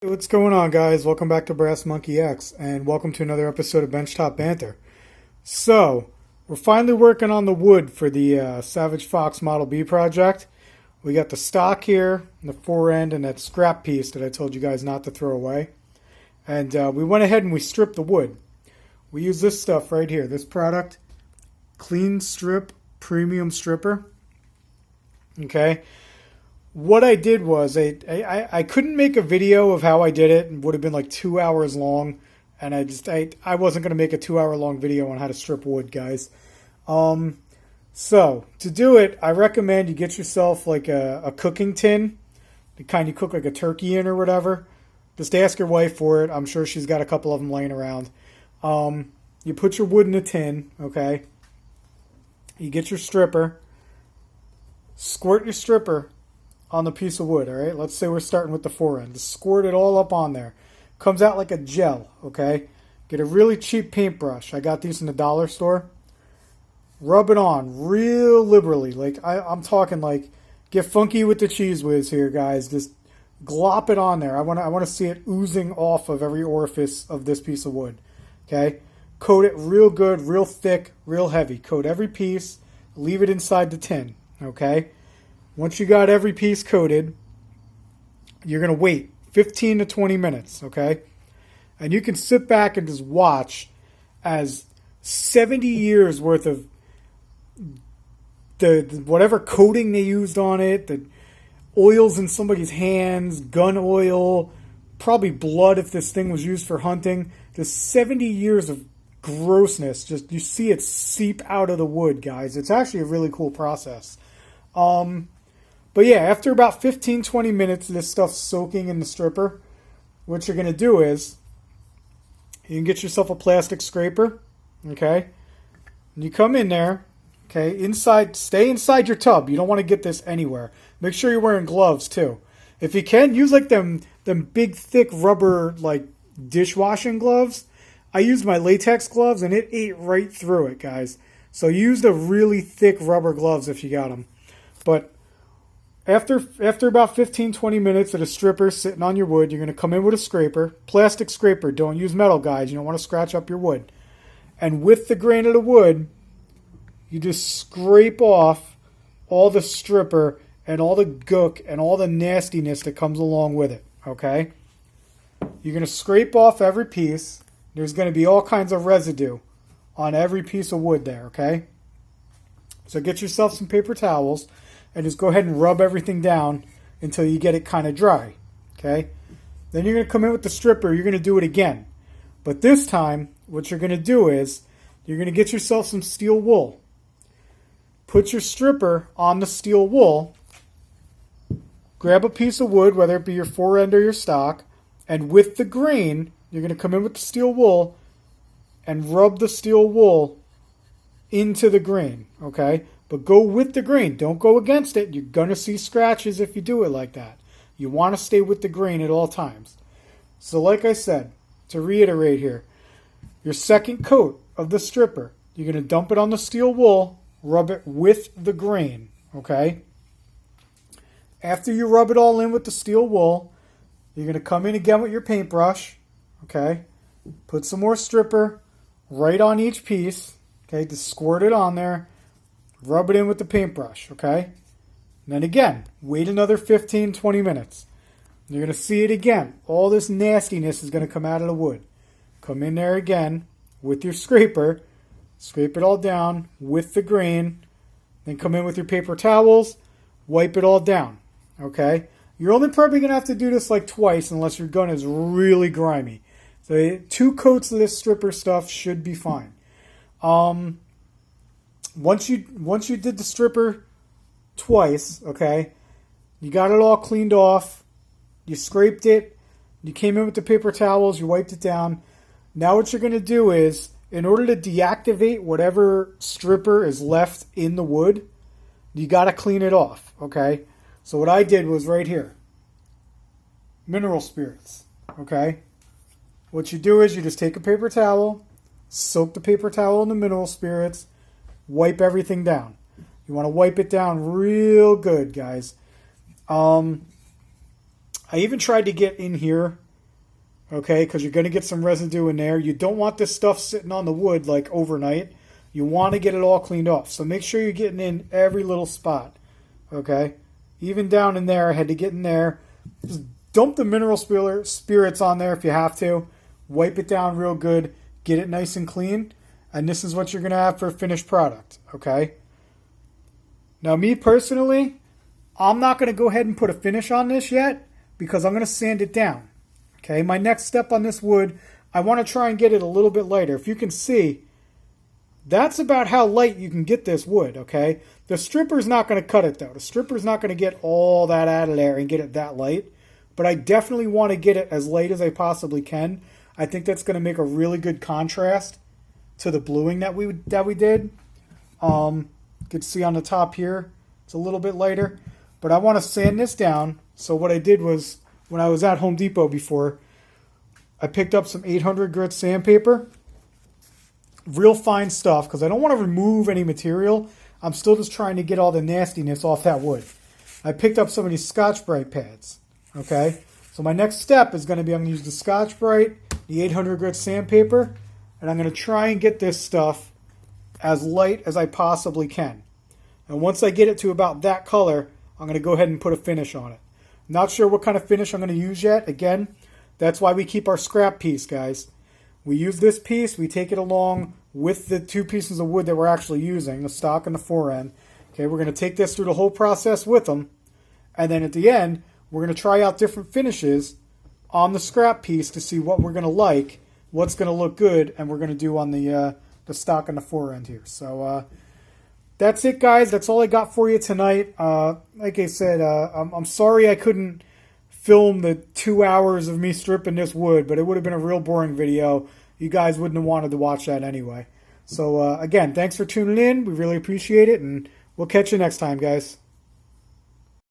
Hey, what's going on, guys? Welcome back to Brass Monkey X, and welcome to another episode of BenchTop Banter. So, we're finally working on the wood for the Savage Fox Model B project. We got the stock here, the forend, and that scrap piece that I told you guys not to throw away. And we went ahead and we stripped the wood. We use this stuff right here, this product, Clean Strip Premium Stripper. Okay. What I did was I couldn't make a video of how I did it. It would have been like 2 hours long, and I wasn't going to make a 2 hour long video on how to strip wood, guys. So to do it, I recommend you get yourself like a cooking tin, the kind you cook like a turkey in or whatever. Just ask your wife for it. I'm sure she's got a couple of them laying around. You put your wood in a tin, okay? You get your stripper, squirt your stripper on the piece of wood, all right? Let's say we're starting with the forend. Just squirt it all up on there. Comes out like a gel, okay? Get a really cheap paintbrush. I got these in the dollar store. Rub it on real liberally. Like, I'm talking like, get funky with the cheese whiz here, guys. Just glop it on there. I want to see it oozing off of every orifice of this piece of wood, okay? Coat it real good, real thick, real heavy. Coat every piece. Leave it inside the tin, okay? Once you got every piece coated, you're going to wait 15 to 20 minutes, okay? And you can sit back and just watch as 70 years worth of the whatever coating they used on it, the oils in somebody's hands, gun oil, probably blood if this thing was used for hunting. Just 70 years of grossness. Just you see it seep out of the wood, guys. It's actually a really cool process. But yeah, after about 15, 20 minutes of this stuff soaking in the stripper, what you're going to do is you can get yourself a plastic scraper, okay? And you come in there, okay, stay inside your tub. You don't want to get this anywhere. Make sure you're wearing gloves too. If you can, use like them big thick rubber like dishwashing gloves. I used my latex gloves and it ate right through it, guys. So use the really thick rubber gloves if you got them. But after about 15, 20 minutes of the stripper sitting on your wood, you're going to come in with a scraper. Plastic scraper. Don't use metal, guys. You don't want to scratch up your wood. And with the grain of the wood, you just scrape off all the stripper and all the gook and all the nastiness that comes along with it. Okay? You're going to scrape off every piece. There's going to be all kinds of residue on every piece of wood there. Okay? So get yourself some paper towels and just go ahead and rub everything down until you get it kind of dry, okay? Then you're going to come in with the stripper. You're going to do it again. But this time, what you're going to do is you're going to get yourself some steel wool. Put your stripper on the steel wool. Grab a piece of wood, whether it be your forend or your stock, and with the grain, you're going to come in with the steel wool and rub the steel wool into the grain, okay? But go with the grain. Don't go against it. You're going to see scratches if you do it like that. You want to stay with the grain at all times. So like I said, to reiterate here, your second coat of the stripper, you're going to dump it on the steel wool, rub it with the grain, okay? After you rub it all in with the steel wool, you're going to come in again with your paintbrush, okay? Put some more stripper right on each piece, okay? Just squirt it on there. Rub it in with the paintbrush, okay? And then again, wait another 15, 20 minutes. You're going to see it again. All this nastiness is going to come out of the wood. Come in there again with your scraper. Scrape it all down with the grain. Then come in with your paper towels. Wipe it all down, okay? You're only probably going to have to do this like twice unless your gun is really grimy. So 2 coats of this stripper stuff should be fine. Once you did the stripper twice, okay, you got it all cleaned off, you scraped it, you came in with the paper towels, you wiped it down. Now what you're going to do is, in order to deactivate whatever stripper is left in the wood, you got to clean it off, okay? So what I did was right here, mineral spirits, okay? What you do is you just take a paper towel, soak the paper towel in the mineral spirits, wipe everything down. You want to wipe it down real good, guys. I even tried to get in here okay, because you're going to get some residue in there. You don't want this stuff sitting on the wood like overnight. You want to get it all cleaned off. So make sure you're getting in every little spot, okay? Even down in there, I had to get in there. Just dump the mineral spirits on there if you have to. Wipe it down real good. Get it nice and clean. And this is what you're going to have for a finished product, okay? Now, me personally, I'm not going to go ahead and put a finish on this yet because I'm going to sand it down, okay? My next step on this wood, I want to try and get it a little bit lighter. If you can see, that's about how light you can get this wood, okay? The stripper's not going to cut it, though. The stripper's not going to get all that out of there and get it that light. But I definitely want to get it as light as I possibly can. I think that's going to make a really good contrast to the bluing that we did. You can see on the top here, it's a little bit lighter. But I want to sand this down. So what I did was, when I was at Home Depot before, I picked up some 800 grit sandpaper. Real fine stuff, because I don't want to remove any material. I'm still just trying to get all the nastiness off that wood. I picked up some of these Scotch-Brite pads. Okay, so my next step is going to be I'm going to use the Scotch-Brite, the 800 grit sandpaper, and I'm going to try and get this stuff as light as I possibly can. And once I get it to about that color, I'm going to go ahead and put a finish on it. Not sure what kind of finish I'm going to use yet. Again, that's why we keep our scrap piece, guys. We use this piece, we take it along with the two pieces of wood that we're actually using, the stock and the forend. Okay, we're going to take this through the whole process with them. And then at the end, we're going to try out different finishes on the scrap piece to see what we're going to like, what's going to look good, and we're going to do on the stock and the forend here. So that's it, guys. That's all I got for you tonight. Like I said, I'm sorry I couldn't film the 2 hours of me stripping this wood, but it would have been a real boring video. You guys wouldn't have wanted to watch that anyway. So again, thanks for tuning in. We really appreciate it, and we'll catch you next time, guys.